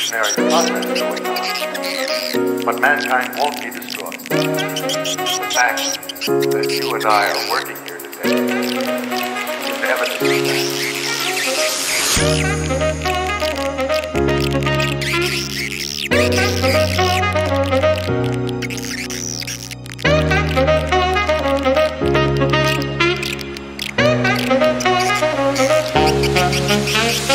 evolutionary process going on. But mankind won't be destroyed. The fact that you and I are working here today is evidence of that.